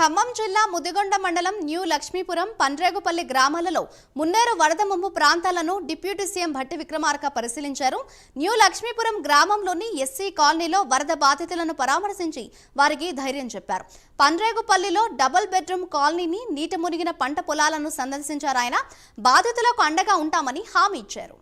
ఖమ్మం జిల్లా ముదిగొండ మండలం న్యూ లక్ష్మీపురం పండ్రేగుపల్లి గ్రామాలలో మున్నేరు వరద ముంపు ప్రాంతాలను డిప్యూటీ సీఎం భట్టి విక్రమార్క పరిశీలించారు. న్యూ లక్ష్మీపురం గ్రామంలోని ఎస్సీ కాలనీలో వరద బాధితులను పరామర్శించి వారికి ధైర్యం చెప్పారు. పండ్రేగుపల్లిలో డబుల్ బెడ్రూమ్ కాలనీని నీట మునిగిన పంట పొలాలను సందర్శించారు. ఆయన బాధితులకు అండగా ఉంటామని హామీ ఇచ్చారు.